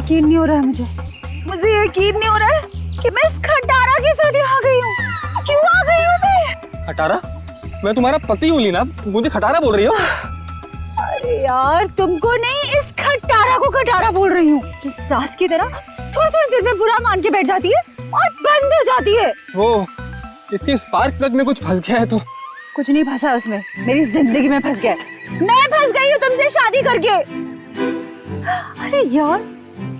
यकीन नहीं हो रहा है मुझे यकीन नहीं हो रहा है कि मैं इस खटारा के साथ यहाँ गई हूँ। क्यों आ गई हूँ मैं? खटारा? मैं तुम्हारा पति हूँ लीना, मुझे खटारा बोल रही हो? अरे यार तुमको नहीं, इस खटारा को खटारा बोल रही हूँ, जो सास की तरह थोड़ी थोड़ी देर में बुरा मान के बैठ जाती है और बंद हो जाती है। वो इसके स्पार्क प्लग में कुछ फंस गया है तो। कुछ नहीं फंसा है उसमें, मेरी जिंदगी में फंस गया है। मैं फंस गई हूँ तुमसे शादी करके। अरे यार,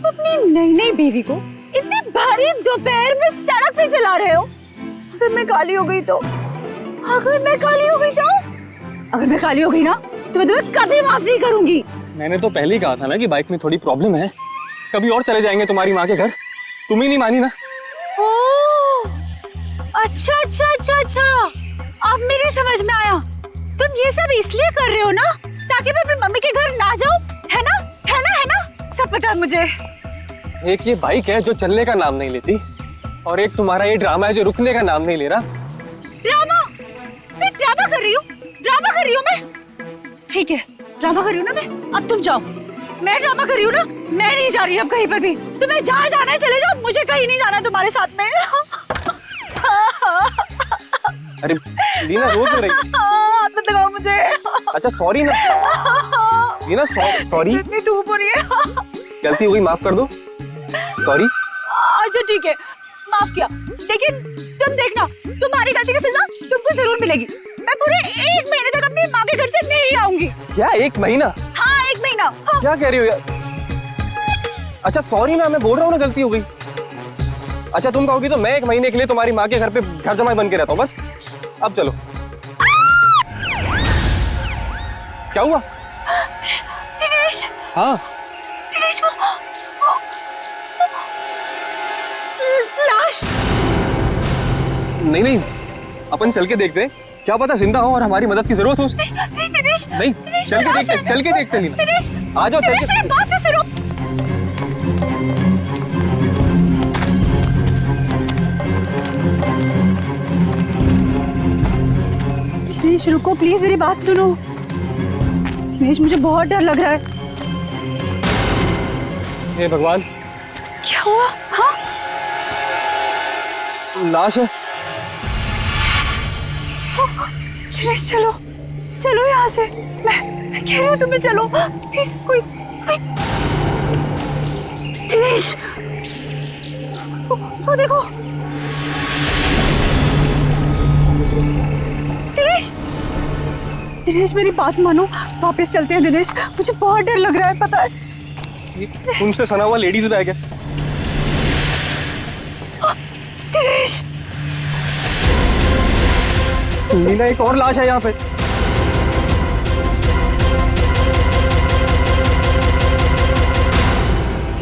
अपनी नई नई बीवी को इतनी भारी दोपहर में सड़क पे चला रहे हो। अगर मैं काली हो गई तो, अगर मैं काली हो गई तो, अगर मैं काली हो गई ना तो मैं तुम्हें कभी माफ नहीं करूंगी। मैंने तो पहले ही कहा था ना कि बाइक में थोड़ी प्रॉब्लम है, कभी और चले जाएंगे तुम्हारी माँ के घर। तुम ही नहीं मानी ना। ओह, अच्छा अच्छा अच्छा अच्छा, अब मेरी समझ में आया। तुम ये सब इसलिए कर रहे हो ना ताकि मैं अपनी मम्मी के घर ना जाऊं, है ना? है ना? है ना? सब पता है मुझे। एक ये बाइक है जो चलने का नाम नहीं लेती, और एक तुम्हारा ये ड्रामा है जो रुकने का नाम नहीं ले रहा। ड्रामा? मैं ड्रामा कर रही हूँ? ड्रामा कर रही हूँ मैं? ठीक है, ड्रामा कर रही हूँ ना मैं। अब तुम जाओ। मैं ड्रामा कर रही हूँ ना, मैं नहीं जा रही अब कहीं पर भी। तुम्हें जहाँ जाना है चले जाओ, मुझे कहीं नहीं जाना तुम्हारे साथ में। अरे लीना रो क्यों रही है? हाथ मत लगाओ मुझे। अच्छा सॉरी ना लीना, सॉरी। इतनी धूप हो रही है। गलती हो गई, माफ कर दो। सॉरी। अच्छा ठीक है, माफ किया, लेकिन तुम देखना, तुम्हारी गलती की सजा तुमको जरूर मिलेगी। मैं पूरे 1 महीने तक अपनी माँ के घर से नहीं आऊंगी। क्या 1 महीना? हाँ 1 महीना। हाँ। क्या कह रही हो यार? अच्छा सॉरी ना, मैं बोल रहा हूँ ना गलती हो गई। अच्छा तुम कहोगी तो मैं 1 महीने के लिए तुम्हारी माँ के घर पे घर जमाई बन के रहता हूँ बस। अब चलो। क्या हुआ? दिनेश। हाँ दिनेश, वो लाश। नहीं, अपन चल के देखते हैं, क्या पता जिंदा हो और हमारी मदद की जरूरत हो उसको। नहीं दिनेश, नहीं, दिनेश, चल के देखते लीना। दिनेश, आ जाओ, चल दिनेश, के। मेरी बात तो सुनो। दिनेश रुको प्लीज, मेरी बात सुनो। दिनेश मुझे बहुत डर लग रहा है। हे भगवान, क्या हुआ? हाँ लाश है। दिनेश चलो, चलो यहाँ से। मैं कह रही हूँ तुम्हें चलो प्लीज। कोई दिनेश, वो देखो। दिनेश, दिनेश मेरी बात मानो, वापस चलते हैं दिनेश, मुझे बहुत डर लग रहा है पता है। तुमसे सना हुआ लेडीज बैग है। दिनेश, लीना एक और लाश है यहाँ पे।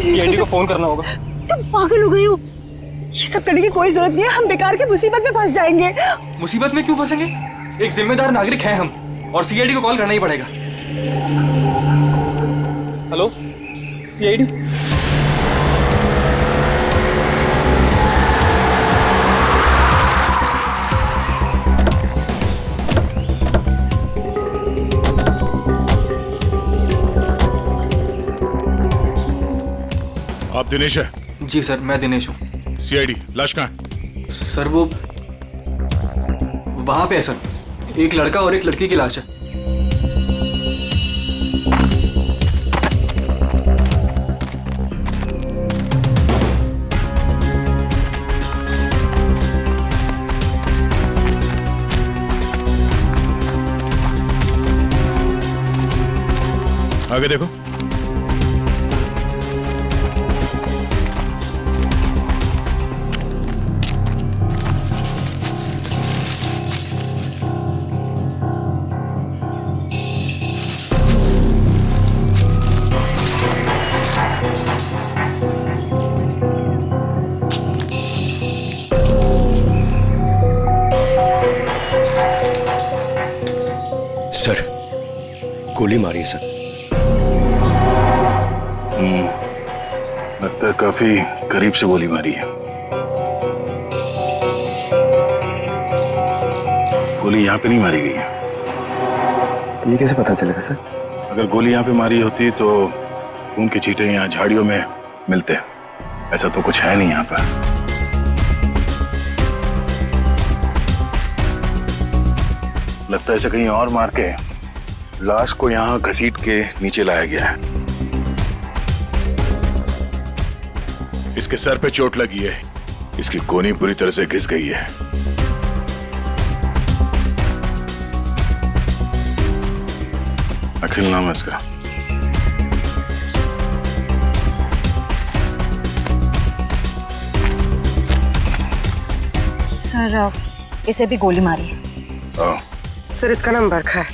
सीआईडी को फोन करना होगा। तुम पागल हो गई हो? ये सब करने की कोई जरूरत नहीं है, हम बेकार की मुसीबत में फंस जाएंगे। मुसीबत में क्यों फंसेंगे? एक जिम्मेदार नागरिक हैं हम, और सीआईडी को कॉल करना ही पड़ेगा। Hello CID. आप दिनेश है? जी सर, मैं दिनेश हूँ। सीआईडी, लाश कहाँ है? सर वो वहां पे है सर, एक लड़का और एक लड़की की लाश है। आगे देखो। सर, गोली मारी है सर। लगता है काफी करीब से गोली मारी है। गोली यहाँ पे नहीं मारी गई है। ये कैसे पता चलेगा सर? अगर गोली यहाँ पे मारी होती तो खून के छींटे यहाँ झाड़ियों में मिलते हैं। ऐसा तो कुछ है नहीं यहाँ पर। लगता है इसे कहीं और मार के लाश को यहाँ घसीट के नीचे लाया गया है। इसके सर पे चोट लगी है, इसकी कोहनी पूरी तरह से घिस गई है। अखिल नाम है इसका। सर इसे भी गोली मारी है। ओह, सर इसका नाम बरखा है,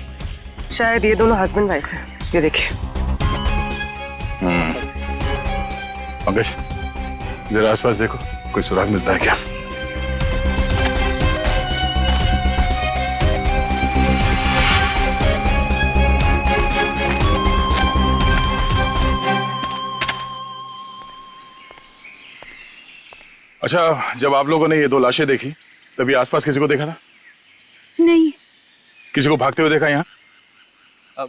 शायद ये दोनों हस्बैंड वाइफ है। ये देखिए। पंकज जरा आसपास देखो, कोई सुराग मिलता है क्या? अच्छा, जब आप लोगों ने ये दो लाशें देखी तभी आसपास किसी को देखा था? नहीं। किसी को भागते हुए देखा यहाँ?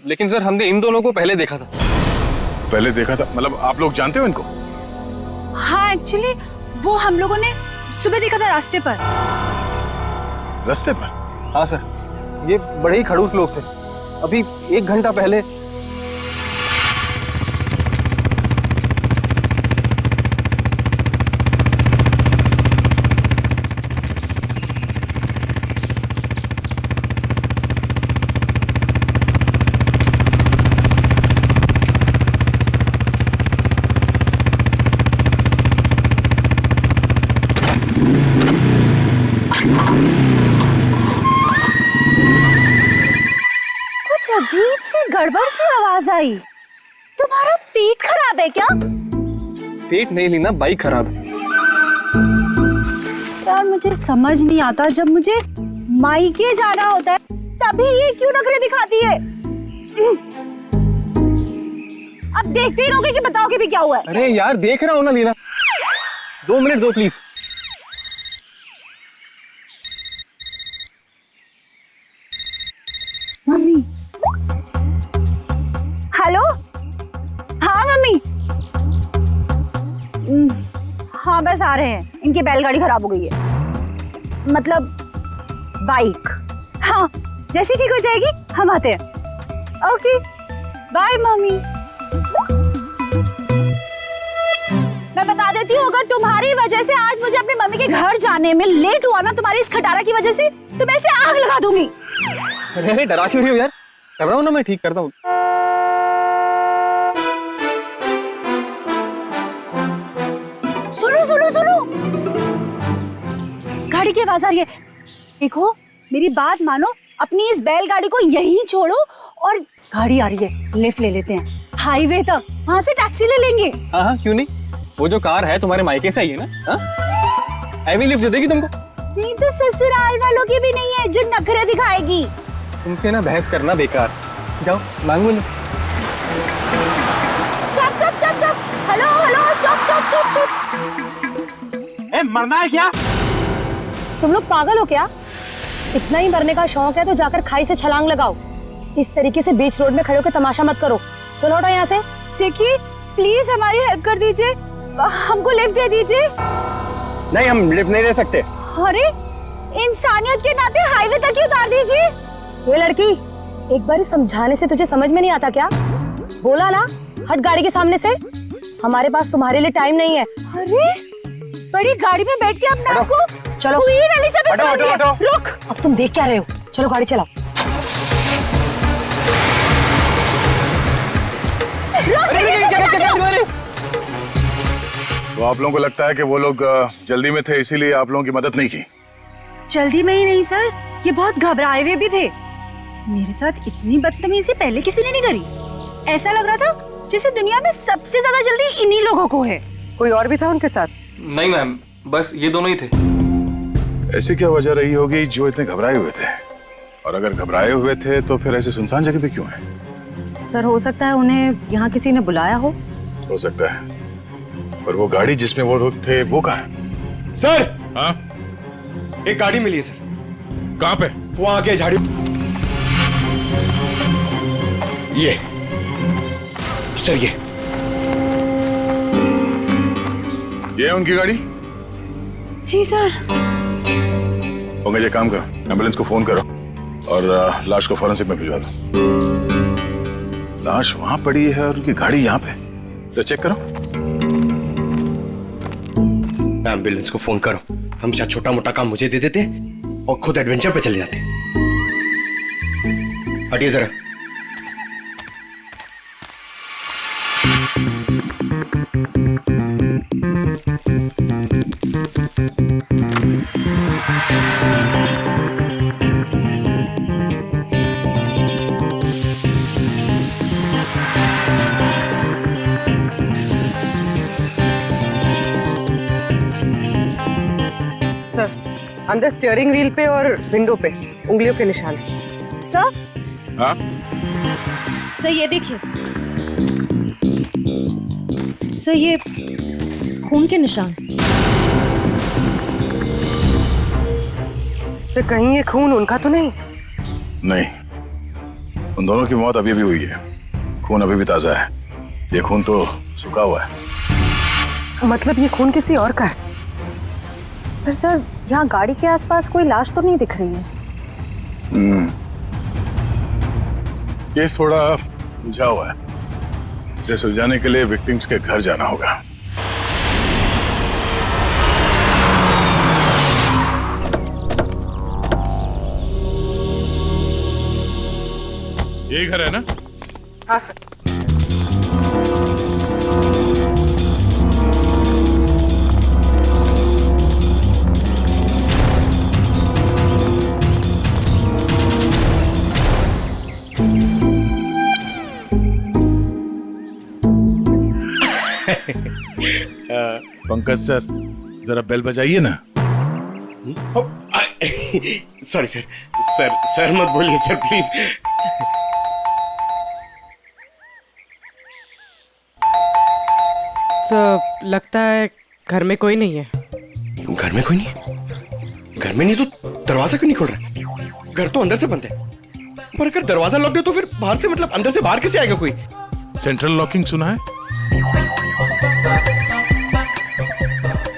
लेकिन सर हमने इन दोनों को पहले देखा था। पहले देखा था मतलब आप लोग जानते हो इनको? हाँ एक्चुअली वो हम लोगों ने सुबह देखा था रास्ते पर। रास्ते पर? हाँ सर, ये बड़े ही खड़ूस लोग थे। अभी 1 घंटा पहले अजीब सी गड़बड़ सी आवाज आई। तुम्हारा पेट खराब है क्या? पेट नहीं लीना, बाइक खराब है। यार मुझे समझ नहीं आता, जब मुझे मायके जाना होता है तभी ये क्यों नखरे दिखाती है? अब देखते ही रहोगे कि बताओगे भी क्या हुआ है? अरे यार देख रहा हूं ना लीना, 2 मिनट दो प्लीज। मम्मी। हेलो। हाँ मम्मी। हाँ बस आ रहे हैं, इनकी बैलगाड़ी खराब हो गई है, मतलब बाइक। हाँ जैसी ठीक हो जाएगी हम आते हैं। Okay bye mummy. मैं बता देती हूँ, अगर तुम्हारी वजह से आज मुझे अपनी मम्मी के घर जाने में लेट हुआ ना, तुम्हारी इस खटारा की वजह से, तो मैं इसे आग लगा दूंगी। अरे डरा क्यों रही हो यार? कर रहा हूँ ना, मैं ठीक करता हूँ। सुनो सुनो सुनो, गाड़ी की आवाज आ रही है। देखो मेरी बात मानो, अपनी इस बैलगाड़ी को यहीं छोड़ो और गाड़ी आ रही है, लिफ्ट ले लेते हैं हाईवे तक, वहां से टैक्सी ले लेंगे। हाँ हाँ क्यों नहीं, वो जो कार है तुम्हारे मायके से ही है ना। हाँ एवी लिफ्ट दे देगी तुमको। नहीं तो ससुराल वालों की भी नहीं है जो नखरे दिखाएगी। तुमसे ना बहस करना बेकार, जाओ मांगो लो। Stop stop stop stop, hello hello stop stop stop stop. ए, मरना है क्या? तुम लोग पागल हो क्या? इतना ही मरने का शौक है तो जाकर खाई से छलांग लगाओ। इस तरीके से बीच रोड में खड़े होकर तमाशा मत करो। चलो हटो यहाँ से। देखिए प्लीज हमारी हेल्प कर दीजिए, हमको लिफ्ट दे दीजिए। नहीं, हम लिफ्ट नहीं दे सकते। अरे इंसानियत के नाते हाईवे तक ही उतार दीजिए। ये लड़की, एक बार समझाने से तुझे समझ में नहीं आता क्या? बोला ना हट गाड़ी के सामने से। हमारे पास तुम्हारे लिए टाइम नहीं है। अरे बड़ी गाड़ी में बैठ के अपने आप को चलो क्वीन एलिजाबेथ समझ रही है। रुक। अब तुम देख क्या रहे हो? चलो गाड़ी चलाओ। तो आप लोगों को लगता है कि वो लोग जल्दी में थे इसीलिए आप लोगों की मदद नहीं की? जल्दी में ही नहीं सर, ये बहुत घबराए हुए भी थे। मेरे साथ इतनी बदतमीजी पहले किसी ने नहीं करी। ऐसा लग रहा था जैसे दुनिया में सबसे ज्यादा जल्दी इन्हीं लोगों को है। कोई और भी था उनके साथ? नहीं मैम, बस ये दोनों ही थे। ऐसी क्या वजह रही होगी जो इतने घबराए हुए थे? और अगर घबराए हुए थे तो फिर ऐसे सुनसान जगह पे क्यों है? सर हो सकता है उन्हें यहाँ किसी ने बुलाया हो सकता है। पर वो गाड़ी जिसमें वो लोग थे वो कहाँ है? सर, हाँ एक गाड़ी मिली है सर। कहाँ पे? वो आगे झाड़ी। ये सर, ये ये है उनकी गाड़ी? जी सर। पंकज एक काम करो, एम्बुलेंस को फोन करो और लाश को फॉरेंसिक में भिजवा दो। लाश वहां पड़ी है और उनकी गाड़ी यहाँ पे, तो चेक करो। एम्बुलेंस को फोन करो। हमेशा छोटा मोटा काम मुझे दे देते और खुद एडवेंचर पे चले जाते। हटिए जरा। सर, अंदर स्टीयरिंग व्हील पे और विंडो पे उंगलियों के निशान हैं। सर, हाँ सर ये देखिए, सर ये खून के निशान। सर कहीं ये खून उनका तो नहीं? नहीं, उन दोनों की मौत अभी भी हुई है। खून अभी भी ताजा है, ये खून तो सूखा हुआ है। मतलब ये खून किसी और का है? पर सर यहाँ गाड़ी के आसपास कोई लाश तो नहीं दिख रही है। केस थोड़ा उलझा हुआ है, इसे सुलझाने के लिए विक्टिम्स के घर जाना होगा। यही घर है ना? हाँ सर। पंकज सर, जरा बेल बजाइए ना। सॉरी सर, सर मत बोलिए सर प्लीज। तो लगता है घर में कोई नहीं है। घर में कोई नहीं है? घर में नहीं तो दरवाजा क्यों नहीं खोल रहा? घर तो अंदर से बंद है, पर अगर दरवाजा लॉक है तो फिर बाहर से, मतलब अंदर से बाहर कैसे आएगा कोई? सेंट्रल लॉकिंग सुना है?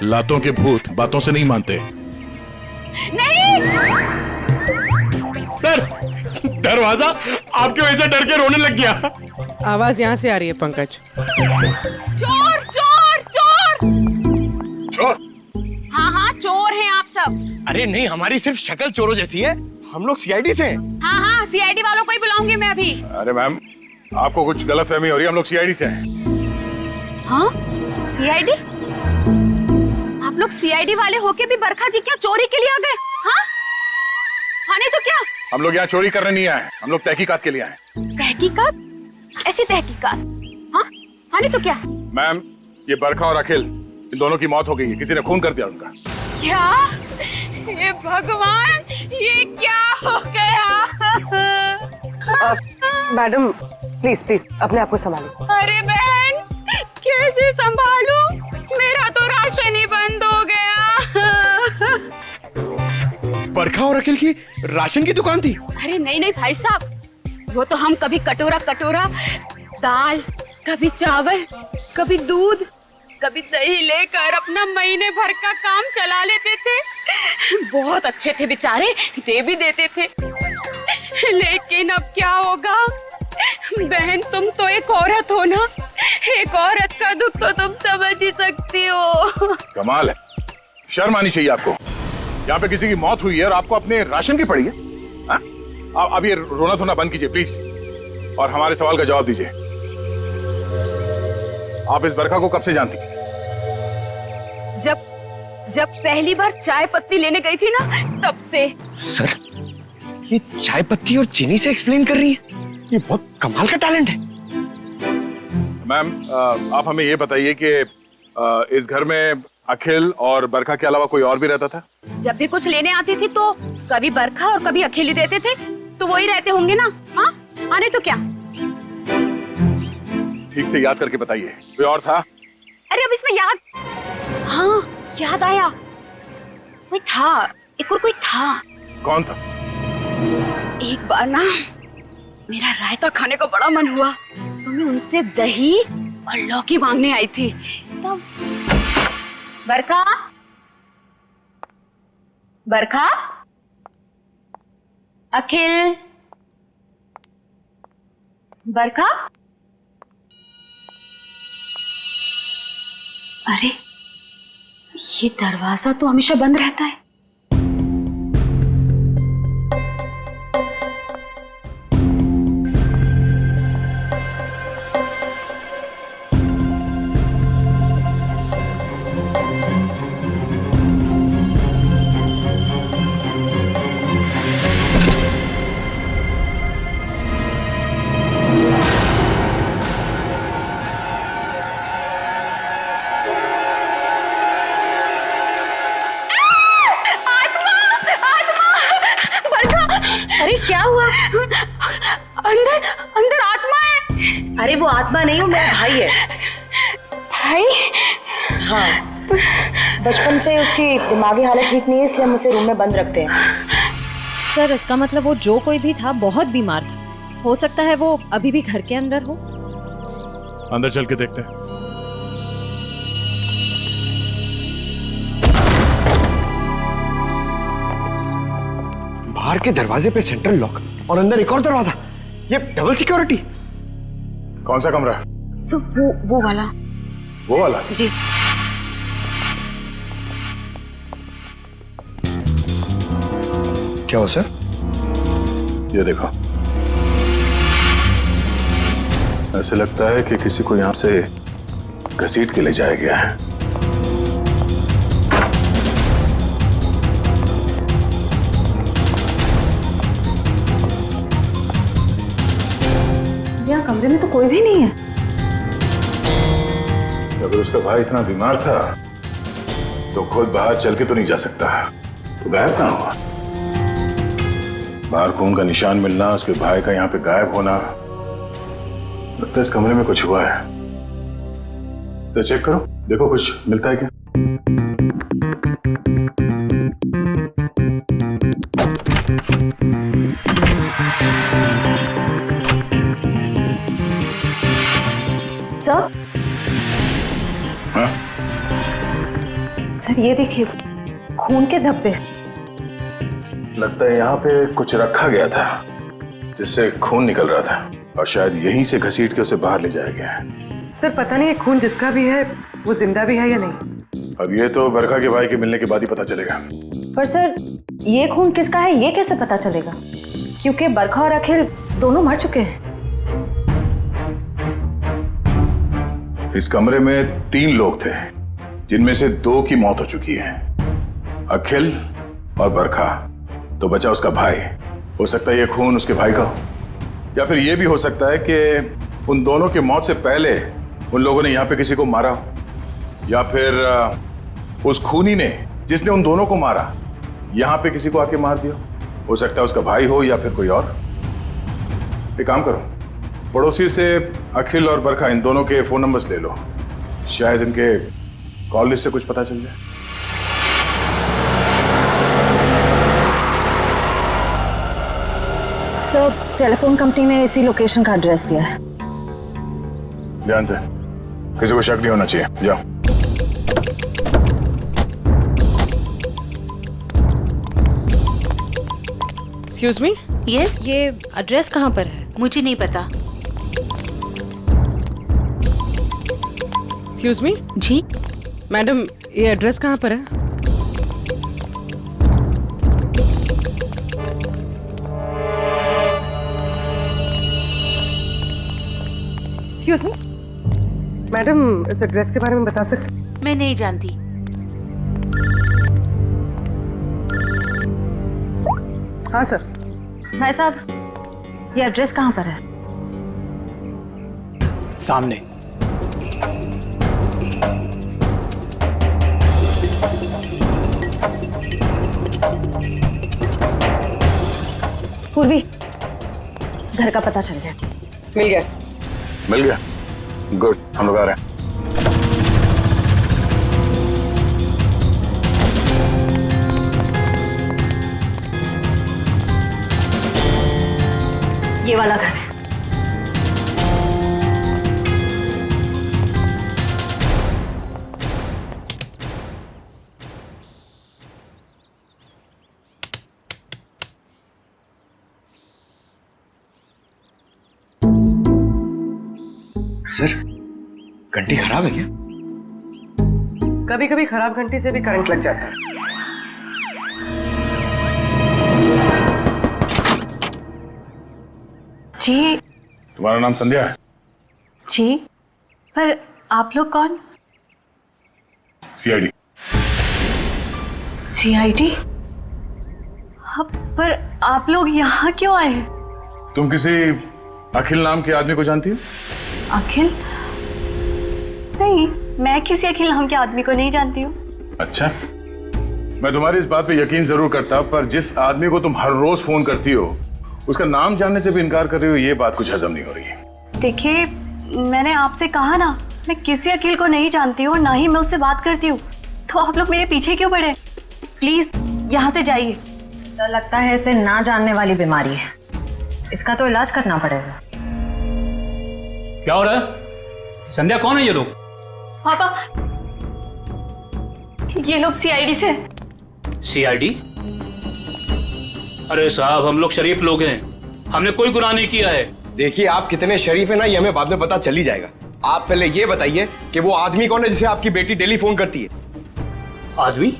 लातों के भूत बातों से नहीं मानते। नहीं। सर, दरवाजा आपकी वजह से डर के रोने लग गया। आवाज यहाँ से आ रही है पंकज। चोर चोर चोर। चोर? हाँ हाँ चोर हैं आप सब। अरे नहीं, हमारी सिर्फ शक्ल चोरों जैसी है, हम लोग सीआईडी से हैं। हाँ हाँ सीआईडी वालों को ही बुलाऊंगी मैं अभी। अरे मैम, आपको कुछ गलतफहमी हो रही है, हम लोग सीआईडी से हैं। हाँ सीआईडी? आप लोग सीआईडी वाले होके भी बरखा जी क्या चोरी के लिए आ गए? हाँ हाँ नहीं तो क्या? हम लोग यहाँ चोरी करने नहीं आए, हम लोग तहकीकात के लिए आए। तहकीकात? ऐसी तहकीकात? हाँ हाँ नहीं तो क्या? मैम, ये बरखा और अखिल, इन दोनों की मौत हो गई है, किसी ने खून कर दिया उनका। क्या? ये भगवान, ये क्या हो गया? मैडम प्लीज प्लीज अपने आप को संभालो। अरे बहन, कैसे संभालूं? मेरा तो राशन ही बंद हो गया। बरखा और अखिल की राशन की दुकान थी? अरे नहीं नहीं भाई साहब, वो तो हम कभी कटोरा कटोरा दाल, कभी चावल, कभी दूध, कभी दही लेकर अपना महीने भर का काम चला लेते थे। बहुत अच्छे थे बेचारे, दे भी देते थे। लेकिन अब क्या होगा? बहन तुम तो एक औरत हो ना, एक औरत का दुख तो तुम समझ ही सकती हो। कमाल है, शर्म आनी चाहिए आपको। यहाँ पे किसी की मौत हुई है और आपको अपने राशन की पड़ी है। हाँ? अब ये रोना धोना बंद कीजिए प्लीज, और हमारे सवाल का जवाब दीजिए। आप इस बरखा को कब से जानती? जब पहली बार चाय पत्ती लेने गई थी ना, तब से। सर, ये चाय पत्ती और चीनी से एक्सप्लेन कर रही है? ये बहुत कमाल का टैलेंट है। मैम, आप हमें ये बताइए कि इस घर में अखिल और बरखा के अलावा कोई और भी रहता था? जब भी कुछ लेने आती थी तो कभी बरखा और कभी अखिल ही देते थे, तो वही रहते होंगे ना। हाँ आने तो क्या? ठीक से याद करके बताइए, कोई और था? अरे अब इसमें याद, हाँ याद आया, कोई था, एक और कोई था। कौन था? एक बार ना मेरा रायता खाने का बड़ा मन हुआ, तो मैं उनसे दही और लौकी मांगने आई थी। बरखा, बरखा, अखिल, बरखा। अरे ये दरवाजा तो हमेशा बंद रहता है। अरे क्या हुआ? अंदर अंदर आत्मा है। अरे वो आत्मा नहीं, वो मेरा भाई है। भाई? हाँ, बचपन से उसकी दिमागी हालत ठीक नहीं है, इसलिए हम उसे रूम में बंद रखते हैं। सर इसका मतलब वो जो कोई भी था बहुत बीमार था। हो सकता है वो अभी भी घर के अंदर हो। अंदर चल के देखते हैं। बाहर के दरवाजे पे सेंट्रल लॉक और अंदर एक और दरवाजा। ये डबल सिक्योरिटी। कौन सा कमरा? सब वो वाला। वो वाला? जी। क्या हो सर? ये देखो, ऐसे लगता है कि किसी को यहां से घसीट के ले जाया गया है। यहाँ कमरे में तो कोई भी नहीं है। अगर उसका भाई इतना बीमार था तो खुद बाहर चल के तो नहीं जा सकता, तो गायब कहाँ हुआ? बाहर खून का निशान मिलना, उसके भाई का यहाँ पे गायब होना, लगता है इस कमरे में कुछ हुआ है। तो चेक करो, देखो कुछ मिलता है क्या। सर, हाँ? सर ये देखिए, खून के धब्बे। लगता है यहाँ पे कुछ रखा गया था जिससे खून निकल रहा था और शायद यहीं से घसीट के उसे बाहर ले जाया गया है। सर पता नहीं ये खून जिसका भी है वो जिंदा भी है या नहीं। अब ये तो बरखा के भाई के मिलने के बाद ही पता चलेगा। पर सर ये खून किसका है ये कैसे पता चलेगा? क्योंकि बरखा और अखिल दोनों मर चुके हैं। इस कमरे में 3 लोग थे जिनमें से 2 की मौत हो चुकी है, अखिल और बरखा। तो बचा उसका भाई। हो सकता है ये खून उसके भाई का हो, या फिर ये भी हो सकता है कि उन दोनों की मौत से पहले उन लोगों ने यहाँ पे किसी को मारा हो, या फिर उस खूनी ने जिसने उन दोनों को मारा यहाँ पे किसी को आके मार दिया। हो सकता है उसका भाई हो या फिर कोई और। एक काम करो, पड़ोसी से अखिल और बरखा इन दोनों के फोन नंबर्स ले लो, शायद इनके कॉल लिस्ट से कुछ पता चल जाए। सर टेलीफोन कंपनी ने इसी लोकेशन का एड्रेस दिया है। ध्यान से, किसी को शक नहीं होना चाहिए। जाओ। एक्सक्यूज मी, यस, ये एड्रेस कहाँ पर है? मुझे नहीं पता। एक्सक्यूज मी जी मैडम, ये एड्रेस कहाँ पर है? एक्सक्यूज मी मैडम, इस एड्रेस के बारे में बता सकते? मैं नहीं जानती। हाँ सर। भाई साहब ये एड्रेस कहाँ पर है? सामने। पूर्वी, घर का पता चल गया। मिल गया। मिल गया? गुड, हम लोग आ रहे हैं। ये वाला घर है। सर घंटी खराब है क्या? कभी कभी खराब घंटी से भी करंट लग जाता है। जी तुम्हारा नाम संध्या है? जी, पर आप लोग कौन? सीआईडी। सीआईडी? पर आप लोग यहाँ क्यों आए? तुम किसी अखिल नाम के आदमी को जानती हो? अखिल? नहीं, मैं किसी अखिल नाम के आदमी को नहीं जानती हूँ। अच्छा, मैं तुम्हारी इस बात पे यकीन जरूर करता, पर जिस आदमी को तुम हर रोज फोन करती हो उसका नाम जानने से भी इनकार कर रही हो, ये बात कुछ हजम नहीं हो रही है। देखिए, मैंने आपसे कहा ना, मैं किसी अखिल को नहीं जानती हूँ और ना ही मैं उससे बात करती हूँ, तो आप लोग मेरे पीछे क्यों पड़े? प्लीज यहाँ से जाइए। सर लगता है इसे ना जानने वाली बीमारी है, इसका तो इलाज करना पड़ेगा। क्या हो रहा है? संध्या, कौन है ये लोग? पापा, ये लोग सीआईडी से। सीआईडी? अरे साहब, हम लोग शरीफ लोग हैं, हमने कोई गुनाह नहीं किया है। देखिए आप कितने शरीफ है ना, ये हमें बाद में पता चल ही जाएगा। आप पहले ये बताइए कि वो आदमी कौन है जिसे आपकी बेटी डेली फोन करती है? आदमी?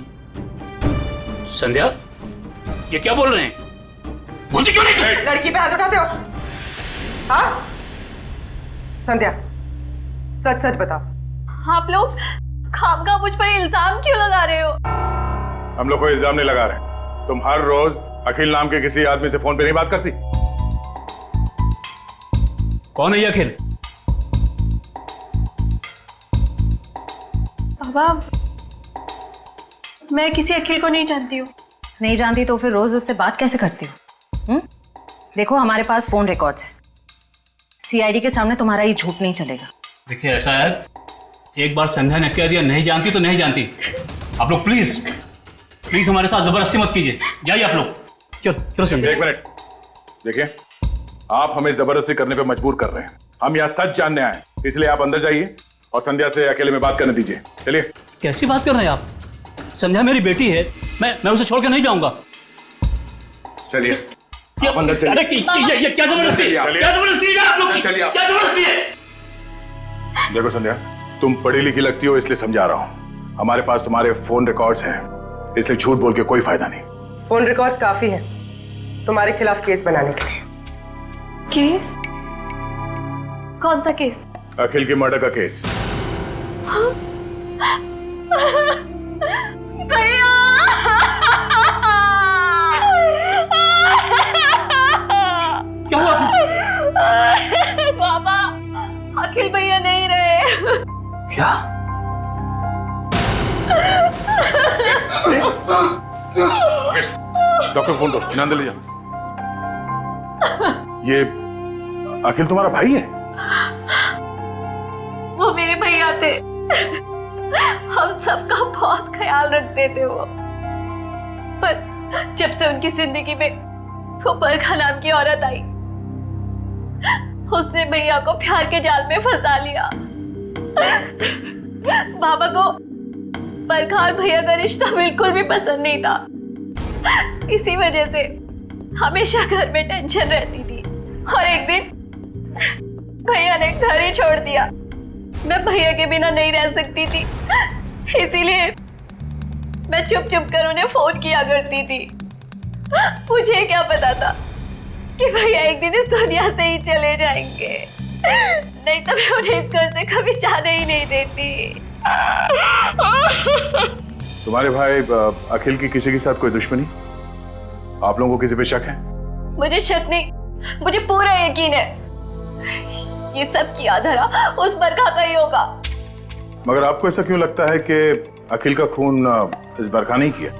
संध्या, ये क्या बोल रहे हैं? बोलती क्यों नहीं? लड़की पे हाथ उठाते हो? हाँ संध्या, सच सच बताओ। आप लोग खामखा मुझ पर इल्जाम क्यों लगा रहे हो? हम लोग कोई इल्जाम नहीं लगा रहे। तुम हर रोज अखिल नाम के किसी आदमी से फोन पे नहीं बात करती? कौन है ये अखिल? बाबा, मैं किसी अखिल को नहीं जानती हूँ। नहीं जानती तो फिर रोज उससे बात कैसे करती हो? देखो हमारे पास फोन रिकॉर्ड्स है, सीआईडी के सामने तुम्हारा ये झूठ नहीं चलेगा। देखिए ऐसा है, एक बार संध्या ने कह दिया नहीं जानती तो नहीं जानती। आप लोग प्लीज प्लीज हमारे साथ जबरदस्ती मत कीजिए, जाइए आप लोग। चलो संध्या। एक मिनट, देखिए आप हमें जबरदस्ती करने पे मजबूर कर रहे हैं। हम यहाँ सच जानने आए, इसलिए आप अंदर जाइए और संध्या से अकेले में बात करने दीजिए। चलिए। कैसी बात कर रहे हैं आप? संध्या मेरी बेटी है, मैं उसे छोड़ के नहीं जाऊंगा। चलिए आप अंदर चलिए। अरे ये क्या जबरदस्ती है? क्या जबरदस्ती है आप लोग की? चलिए। क्या जबरदस्ती है? देखो संध्या, तुम पढ़ी लिखी लगती हो इसलिए समझा रहा हूँ। हमारे पास तुम्हारे फोन रिकॉर्ड्स हैं, इसलिए झूठ बोल के कोई फायदा नहीं। फोन रिकॉर्ड्स काफी है तुम्हारे खिलाफ केस बनाने के लिए। केस? कौन सा केस? अखिल की मर्डर का केस। भैया! क्या हुआ? बाबा, अखिल भैया नहीं रहे। क्या? डॉक्टर फोन दो, इन्हें अंदर ले जाओ। ये अखिल तुम्हारा भाई है? वो मेरे भैया थे, हम सबका बहुत ख्याल रखते थे वो। पर जब से उनकी जिंदगी में वो बरखा नाम की औरत आई, उसने भैया को प्यार के जाल में फंसा लिया। बाबा को बरखा और भैया का रिश्ता बिल्कुल भी पसंद नहीं था। इसी वजह से हमेशा घर में टेंशन रहती थी और एक दिन भैया ने घर ही छोड़ दिया। मैं भैया के बिना नहीं रह सकती थी, इसीलिए मैं चुप चुप कर उन्हें फोन किया करती थी। मुझे क्या पता था कि भैया एक दिन इस दुनिया से ही चले जाएंगे, नहीं तो मैं उन्हें इस घर से कभी जाने ही नहीं देती। तुम्हारे भाई अखिल की किसी के साथ कोई दुश्मनी? आप लोगों को किसी पे शक है? मुझे शक नहीं, मुझे पूरा यकीन है ये सब किया धरा उस बरखा का ही होगा। मगर आपको ऐसा क्यों लगता है कि अखिल का खून इस बरखा नहीं किया?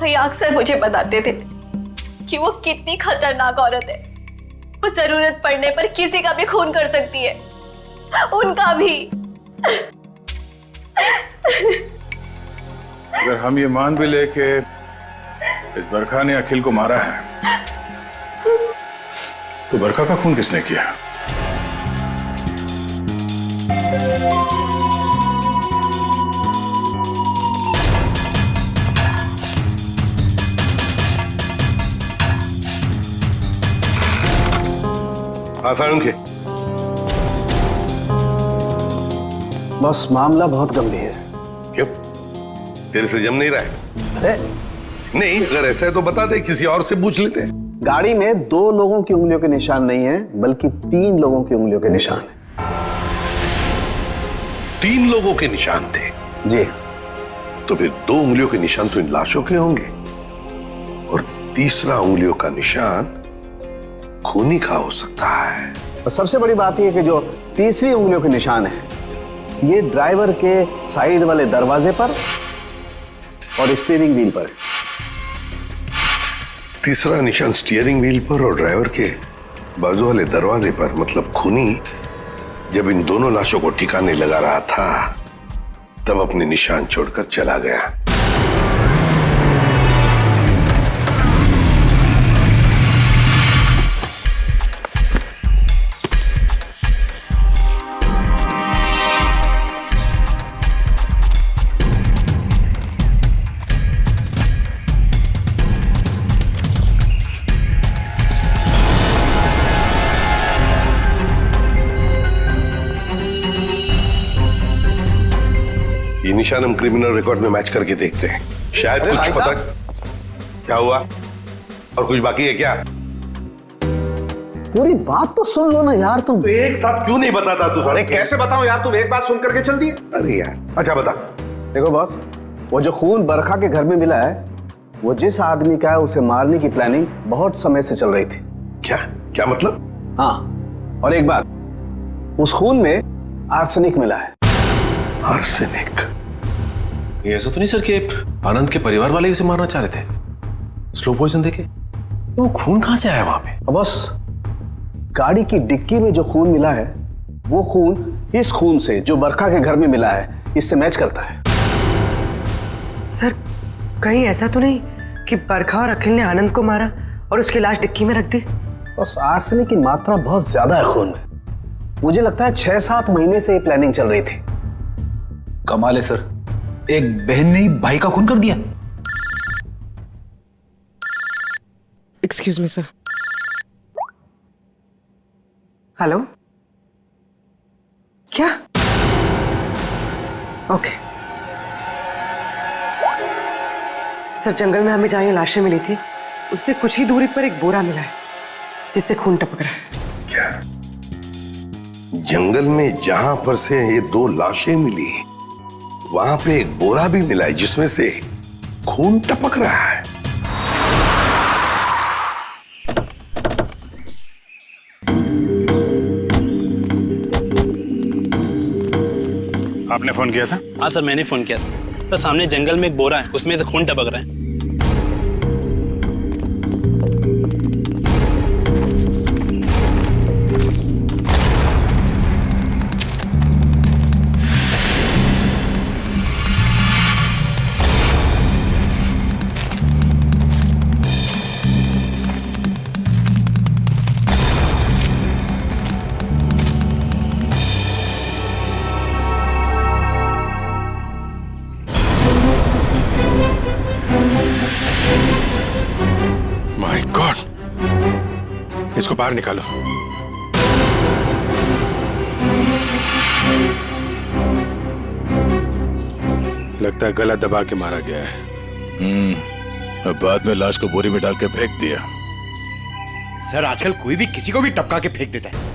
भैया अक्सर मुझे बताते थे कि वो कितनी खतरनाक औरत है। वो जरूरत पड़ने पर किसी का भी खून कर सकती है, उनका भी। अगर हम ये मान भी ले कि इस बरखा ने अखिल को मारा है, तो बरखा का खून किसने किया? हाँ सारुण के बस मामला बहुत गंभीर है। क्यों? तेरे से जम नहीं रहा है? अरे नहीं, अगर ऐसा है तो बता दे, किसी और से पूछ लेते हैं। गाड़ी में 2 लोगों की उंगलियों के निशान नहीं है, बल्कि 3 लोगों की उंगलियों के निशान है। 3 लोगों के निशान थे? जी। तो फिर 2 उंगलियों के निशान तो इन लाशों के होंगे, और तीसरा उंगलियों का निशान खूनी का हो सकता है। और सबसे बड़ी बात यह कि जो तीसरी उंगलियों के निशान है, ये ड्राइवर के साइड वाले दरवाजे पर और स्टीयरिंग व्हील पर है। तीसरा निशान स्टीयरिंग व्हील पर और ड्राइवर के बाजू वाले दरवाजे पर, मतलब खूनी जब इन दोनों लाशों को ठिकाने लगा रहा था तब अपने निशान छोड़कर चला गया। ये निशान हम क्रिमिनल रिकॉर्ड में मैच करके देखते हैं, शायद कुछ पता। क्या हुआ? और कुछ बाकी है क्या? पूरी बात तो सुन लो ना यार तुम। तो एक साथ क्यों नहीं बताता तू? अरे कैसे बताऊं यार, तुम एक बात सुन करके चल दिए। अरे यार, अच्छा बता। देखो बॉस, वो जो खून बरखा के घर में मिला है, वो जिस आदमी का है उसे मारने की प्लानिंग बहुत समय से चल रही थी। क्या क्या मतलब? हाँ, और एक बात, उस खून में आर्सेनिक मिला है। आर्सेनिक? ये ऐसा तो नहीं सर कि आनंद के परिवार वाले इसे मारना चाह रहे थे? स्लो पॉइजन देके? वो खून कहां से आया वहां पे? बस गाड़ी की डिक्की में जो खून मिला है, वो खून इस खून से जो बरखा के घर में मिला है, इससे मैच करता है। सर, कहीं ऐसा तो नहीं कि बरखा और अखिल ने आनंद को मारा और उसकी लाश डिक्की में रख दी? बस आर्सेनिक की मात्रा बहुत ज्यादा है खून में। मुझे लगता है 6-7 महीने से ये प्लानिंग चल रही थी। कमाल है सर, एक बहन ने ही भाई का खून कर दिया। Excuse me sir. हेलो? क्या? ओके सर, जंगल में हमें जहां ये लाशें मिली थी, उससे कुछ ही दूरी पर एक बोरा मिला है जिससे खून टपक रहा है। क्या? जंगल में जहां पर से ये 2 लाशें मिली, वहां पे एक बोरा भी मिला है जिसमें से खून टपक रहा है। आपने फोन किया था? हाँ सर, मैंने फोन किया था। तो सामने जंगल में एक बोरा है, उसमें से खून टपक रहा है। माय गॉड, इसको बाहर निकालो। लगता है गला दबा के मारा गया है। अब बाद में लाश को बोरी में डाल के फेंक दिया। सर, आजकल कोई भी किसी को भी टपका के फेंक देता है।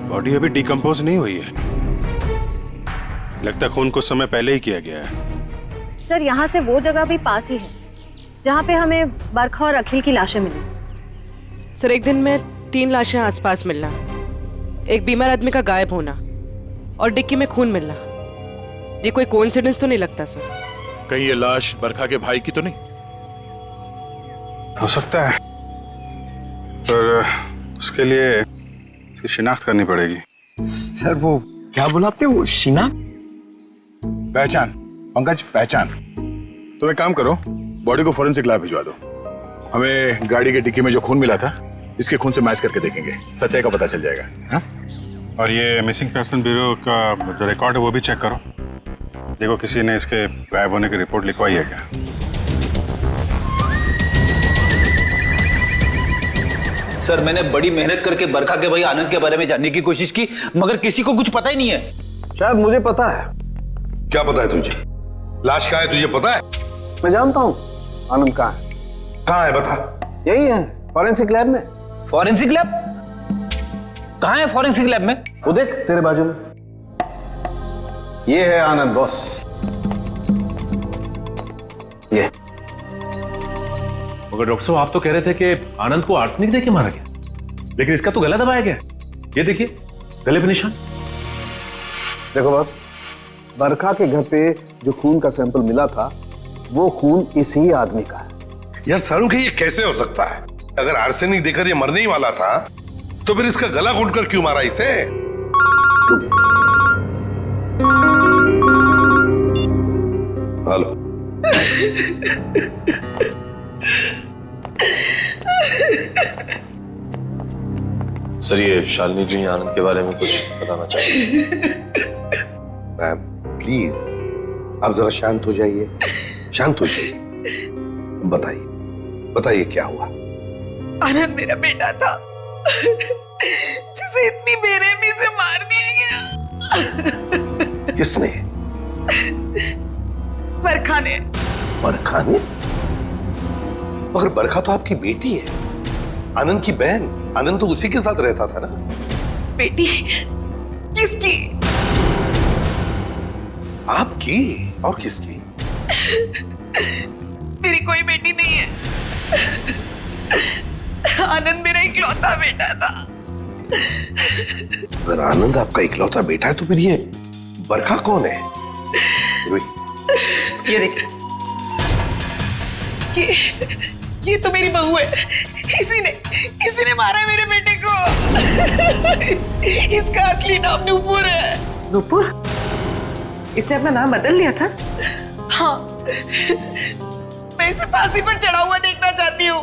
बॉडी अभी डिकम्पोज नहीं हुई है। लगता है खून कुछ समय पहले ही किया गया है। सर, यहाँ से वो जगह भी पास ही है जहाँ पे हमें बरखा और अखिल की लाशें मिली। सर, एक दिन में 3 लाशें आसपास मिलना, एक बीमार आदमी का गायब होना और डिक्की में खून मिलना, ये कोई कोइंसिडेंस तो नहीं लगता सर? कहीं ये लाश बरखा के भाई की तो नहीं? हो सकता है, पर उसके लिए इसकी शिनाख्त करनी पड़ेगी। सर, वो क्या बोला आपने? वो शिनाख्त? पहचान पंकज, पहचान। तो एक काम करो, बॉडी को फॉरेंसिक लैब भिजवा दो। हमें गाड़ी के डिक्की में जो खून मिला था, इसके खून से मैच करके देखेंगे, सच्चाई का पता चल जाएगा। हाँ? और ये मिसिंग पर्सन ब्यूरो का जो रिकॉर्ड है वो भी चेक करो, देखो किसी ने इसके गायब होने की रिपोर्ट लिखवाई है क्या। सर मैंने बड़ी मेहनत करके बरखा के भाई आनंद के बारे में जानने की कोशिश की, मगर किसी को कुछ पता ही नहीं है। शायद मुझे पता है। क्या पता है तुझे? लाश कहाँ है तुझे पता है? मैं जानता हूँ आनंद कहाँ है। कहाँ है बता? यही है, फॉरेंसिक लैब में। Forensic lab? कहाँ है फॉरेंसिक लैब में? वो देख तेरे बाजू में, ये है आनंद बॉस। ये मगर डॉक्टर साहब आप तो कह रहे थे कि आनंद को आर्सेनिक देके मारा गया, लेकिन इसका तो गला दबाया गया। ये देखिए गले पे निशान। देखो बॉस, बरखा के घर पे जो खून का सैंपल मिला था वो खून इसी आदमी का है। यार सारुण ये कैसे हो सकता है? अगर आर्सेनिक देकर ये मरने ही वाला था तो फिर इसका गला घोंटकर क्यों मारा इसे? हेलो। सर ये शालिनी जी आनंद के बारे में कुछ बताना चाहिए। मैम प्लीज आप जरा शांत हो जाइए, शांत हो जाइए। बताइए बताइए क्या हुआ? आनंद मेरा बेटा था जिसे इतनी बेरहमी से मार दिया गया। किसने? बरखा ने। बरखा ने? मगर बरखा तो आपकी बेटी है, आनंद की बहन। आनंद तो उसी के साथ रहता था ना। बेटी? किसकी? आपकी और किसकी? मेरी कोई बेटी नहीं है। आनंद मेरा इकलौता बेटा था। अगर आनंद आपका इकलौता बेटा है तो फिर ये बरखा कौन है? ये देख, ये तो मेरी बहू है। इसी ने मारा है मेरे बेटे को। इसका असली नाम नूपुर है। नूपुर? इसने अपना नाम बदल लिया था? हाँ, मैं इसे फांसी पर चढ़ा हुआ देखना चाहती हूँ।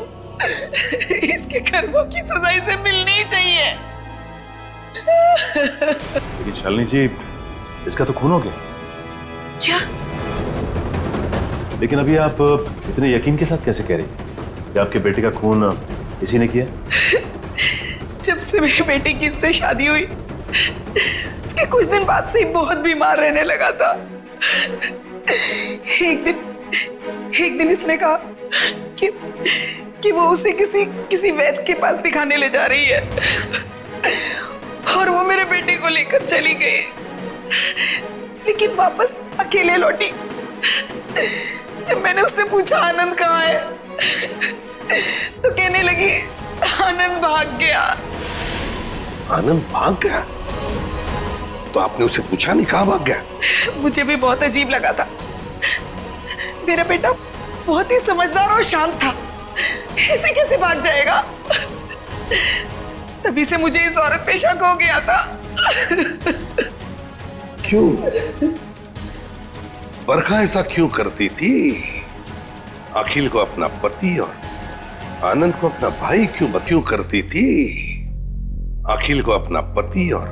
इसके कर्मों की सजा इसे मिलनी ही चाहिए। लेकिन शालिनी जी इसका तो खून हो गया। क्या? लेकिन अभी आप इतने यकीन के साथ कैसे कह रही कि आपके बेटे का खून इसी ने किया? जब से मेरे बेटे की इससे शादी हुई उसके कुछ दिन बाद से ही बहुत बीमार रहने लगा था। एक दिन इसने कहा कि वो उसे किसी वैद्य के पास दिखाने ले जा रही है और वो मेरे बेटे को लेकर चली गई, लेकिन वापस अकेले लौटी। जब मैंने उससे पूछा आनंद कहाँ है तो कहने लगी आनंद भाग गया। आनंद भाग गया? तो आपने उसे पूछा नहीं कहाँ भाग गया? मुझे भी बहुत अजीब लगा था। मेरा बेटा बहुत ही समझदार और शांत था, ऐसे कैसे भाग जाएगा? तभी से मुझे इस औरत पे शक हो गया था। क्यों? बरखा ऐसा क्यों करती थी? अखिल को अपना पति और आनंद को अपना भाई क्यों करती थी? अखिल को अपना पति और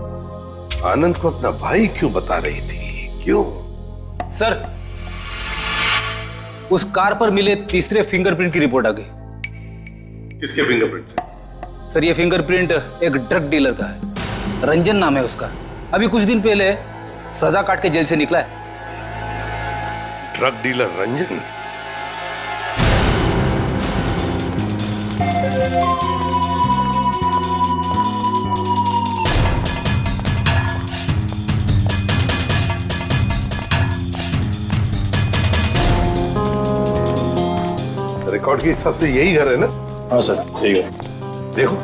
आनंद को अपना भाई क्यों बता रही थी? क्यों? सर उस कार पर मिले तीसरे फिंगरप्रिंट की रिपोर्ट आ गई। किसके फिंगरप्रिंट? सर ये फिंगरप्रिंट एक ड्रग डीलर का है, रंजन नाम है उसका। अभी कुछ दिन पहले सजा काट के जेल से निकला है। Drug dealer Ranjan? रिकॉर्ड के हिसाब से यही घर है ना? हाँ सर यही है। देखो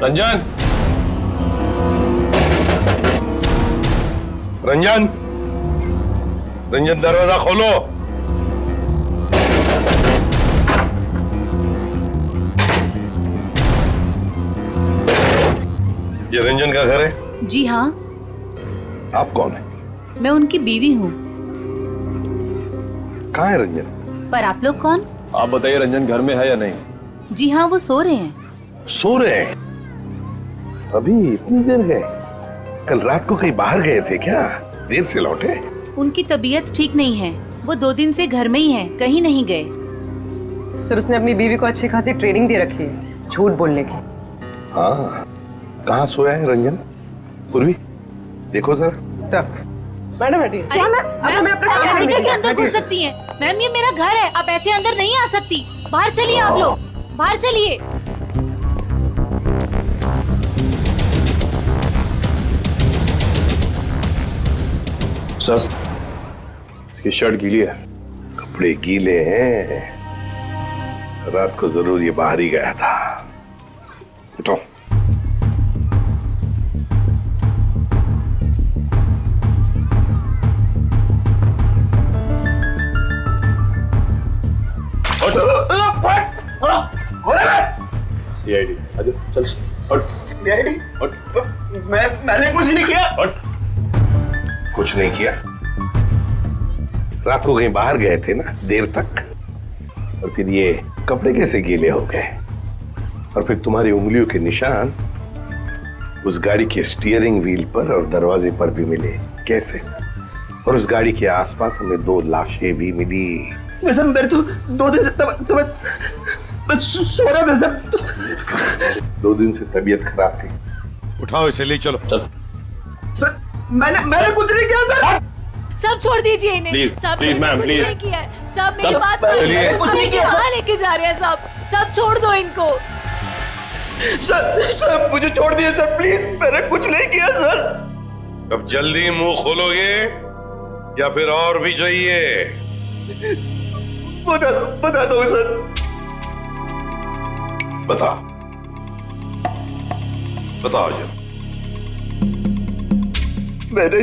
रंजन, रंजन, रंजन दरवाजा खोलो। ये रंजन का घर है? जी हाँ। आप कौन है? मैं उनकी बीवी हूँ। कहाँ है रंजन? पर आप लोग कौन? आप बताइए रंजन घर में है या नहीं? जी हाँ, वो सो रहे हैं। सो रहे हैं? अभी इतनी देर गए? कल रात को कहीं बाहर गए थे क्या? देर से लौटे? उनकी तबीयत ठीक नहीं है, वो 2 दिन से घर में ही हैं, कहीं नहीं गए। सर उसने अपनी बीवी को अच्छी खासी ट्रेनिंग दे रखी है झूठ बोलने की। हाँ, कहाँ सोया है रंजन? पूर्वी देखो जरा। सर मैडम बैठिए। आप ऐसे कैसे अंदर घुस सकती हैं? मैम ये मेरा घर है, आप ऐसे अंदर नहीं आ सकती। बाहर चलिए आप लोग, बाहर चलिए। सर इसकी शर्ट गीली है। कपड़े गीले हैं, रात को जरूर ये बाहर ही गया था। उठो। सीआईडी अच्छा चल। सीआईडी? मैंने कुछ नहीं किया। कुछ नहीं किया? रात को कहीं बाहर गए थे ना देर तक, और फिर ये कपड़े कैसे गीले हो गए? और फिर तुम्हारी उंगलियों के निशान उस गाड़ी के स्टीयरिंग व्हील पर और दरवाजे पर भी मिले, कैसे? और उस गाड़ी के आसपास हमें 2 लाशें भी मिली। वैसे मेरे तो 2 दिन से मैं सो रहा था सर। 2 दिन से तबीयत खराब थी। उठाओ इसे, ले चलो। चल सर मैंने कुछ नहीं किया सर। सब छोड़ दीजिए इन्हें। Please, सब please, ma'am, कुछ please. नहीं किया है। सब मेरी बात चलिए। कुछ नहीं किया कहाँ लेके जा रहे हैं? सब छोड़ दो इनको। सर मुझे छोड़ दिए सर प्लीज, मैंने कुछ नहीं किया सर। अब जल्दी मुंह खोलोगे या फिर और भी चाहिए? बता दो सर। बताओ जब। मैंने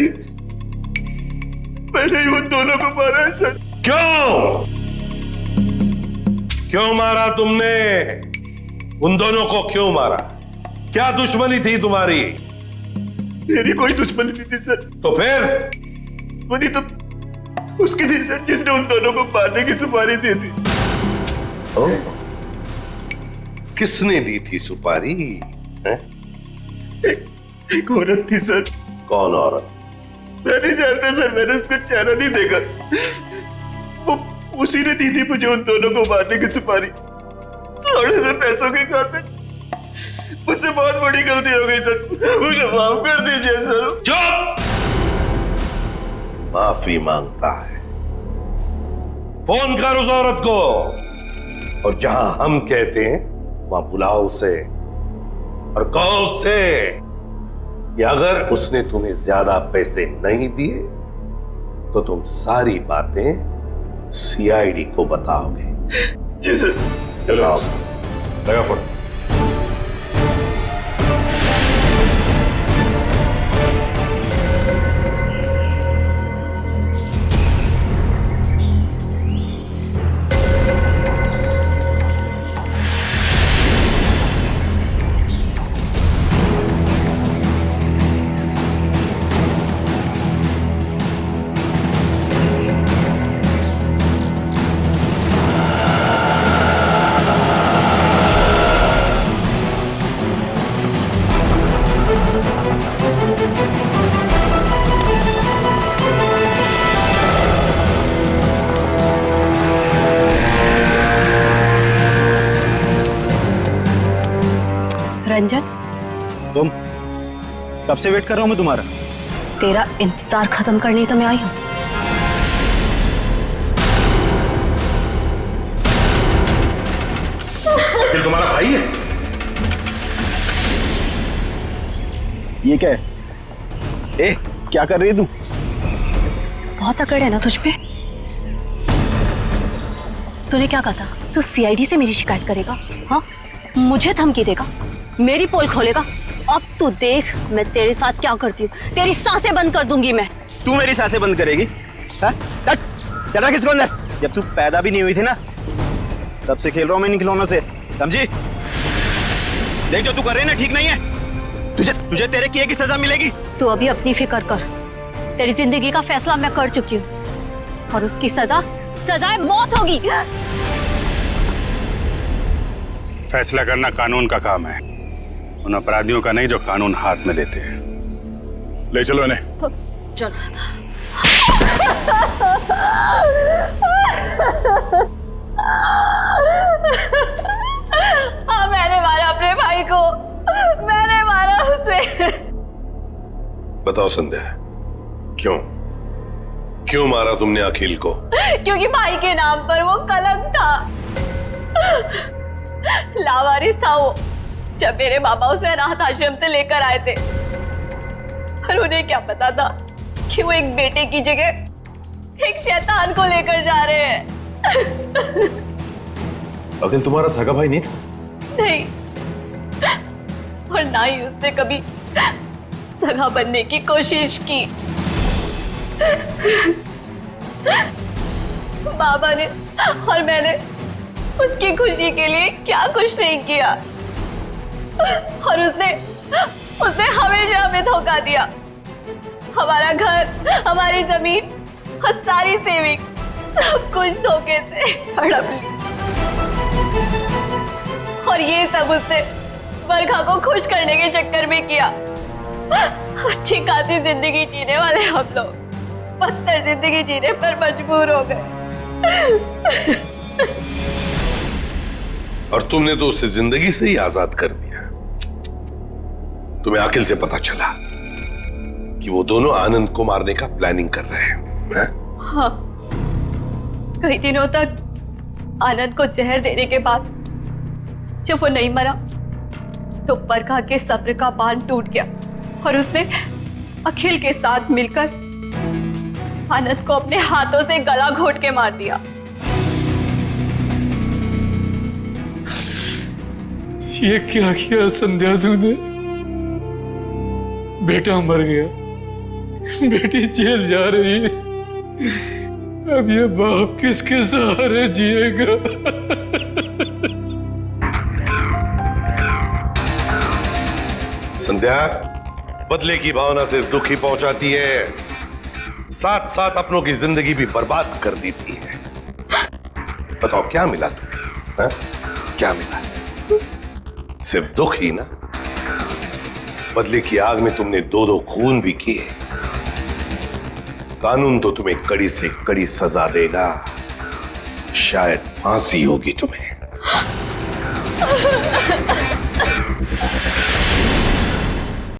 ही उन दोनों को मारा है सर। क्यों मारा तुमने? उन दोनों को क्यों मारा? क्या दुश्मनी थी तुम्हारी? मेरी कोई दुश्मनी नहीं थी सर। तो फिर? दुश्मनी तो उसकी थी सर जिसने उन दोनों को मारने की सुपारी दी थी। किसने दी थी सुपारी? एक औरत थी सर। कौन औरत? मैं नहीं जानता सर, मैंने उसका चेहरा नहीं देखा। वो उसी ने दी थी मुझे उन दोनों को मारने की सुपारी, थोड़े से पैसों के खातिर। मुझसे बहुत बड़ी गलती हो गई सर, मुझे माफ कर दीजिए सर। चुप! माफी मांगता है? फोन कर उस औरत को, और जहां हम कहते हैं वहां बुलाओ उसे और कहो उससे कि अगर उसने तुम्हें ज्यादा पैसे नहीं दिए तो तुम सारी बातें सीआईडी को बताओगे। जी सर। चलो लगा फोन। रंजन, तुम कब से वेट कर रहा हूं मैं तुम्हारा। तेरा इंतजार खत्म करने तो मैं आई हूं। फिर तुम्हारा भाई है? ये क्या है? ए, क्या कर रही है तू? बहुत अकड़ है ना तुझ पे। तूने क्या कहा था? तू सीआईडी से मेरी शिकायत करेगा? हाँ, मुझे धमकी देगा, मेरी पोल खोलेगा। अब तू देख मैं तेरे साथ क्या करती हूँ। तेरी सांसें बंद कर दूंगी मैं। तू मेरी सांसें बंद करेगी? चला किसको अंदर? जब तू पैदा भी नहीं हुई थी ना, तब से खेल रहा हूं मैं इन खिलौनों से, समझी? देख जो तू कर रही है ना ठीक नहीं है। तुझे तेरे किए की सजा मिलेगी। तू अभी अपनी फिक्र कर। तेरी जिंदगी का फैसला मैं कर चुकी हूँ और उसकी सजा मौत होगी। फैसला करना कानून का काम है, उन अपराधियों का नहीं जो कानून हाथ में लेते हैं। ले चलो इन्हें। चल। हाँ, मैंने मारा अपने भाई को, मैंने मारा उसे। बताओ संध्या, क्यों क्यों मारा तुमने अखिल को? क्योंकि भाई के नाम पर वो कलंक था, लावारिस था वो। जब मेरे बाबा उसे अनाथ आश्रम से लेकर आए थे, पर उन्हें क्या पता था कि वो एक बेटे की जगह एक शैतान को लेकर जा रहे हैं। अखिल तुम्हारा सगा भाई नहीं था? नहीं, और ना ही उसने कभी सगा बनने की कोशिश की। बाबा ने और मैंने उसकी खुशी के लिए क्या कुछ नहीं किया, और उसने हमेशा हमें धोखा दिया। हमारा घर, हमारी जमीन और सारी सेविंग, सब कुछ धोखे से हड़प ली। और ये सब उसने बरखा को खुश करने के चक्कर में किया। अच्छी खासी जिंदगी जीने वाले हम लोग बदतर जिंदगी जीने पर मजबूर हो गए। और तुमने तो उसे जिंदगी से ही आजाद कर दिया। तुम्हें अखिल से पता चला कि वो दोनों आनंद को मारने का प्लानिंग कर रहे हैं? हाँ, कई दिनों तक आनंद को जहर देने के बाद जब वो नहीं मरा तो बरखा के सब्र का बांध टूट गया और उसने अखिल के साथ मिलकर आनंद को अपने हाथों से गला घोट के मार दिया। ये क्या किया संध्या तूने? बेटा मर गया, बेटी जेल जा रही है, अब ये बाप किसके सहारे जिएगा? संध्या, बदले की भावना से दुख ही पहुंचाती है, साथ साथ अपनों की जिंदगी भी बर्बाद कर देती है। बताओ क्या मिला तुम्हें? हा? क्या मिला? सिर्फ दुख ही ना। बदले की आग में तुमने दो खून भी किए। कानून तो तुम्हें कड़ी से कड़ी सजा देगा, शायद फांसी होगी तुम्हें।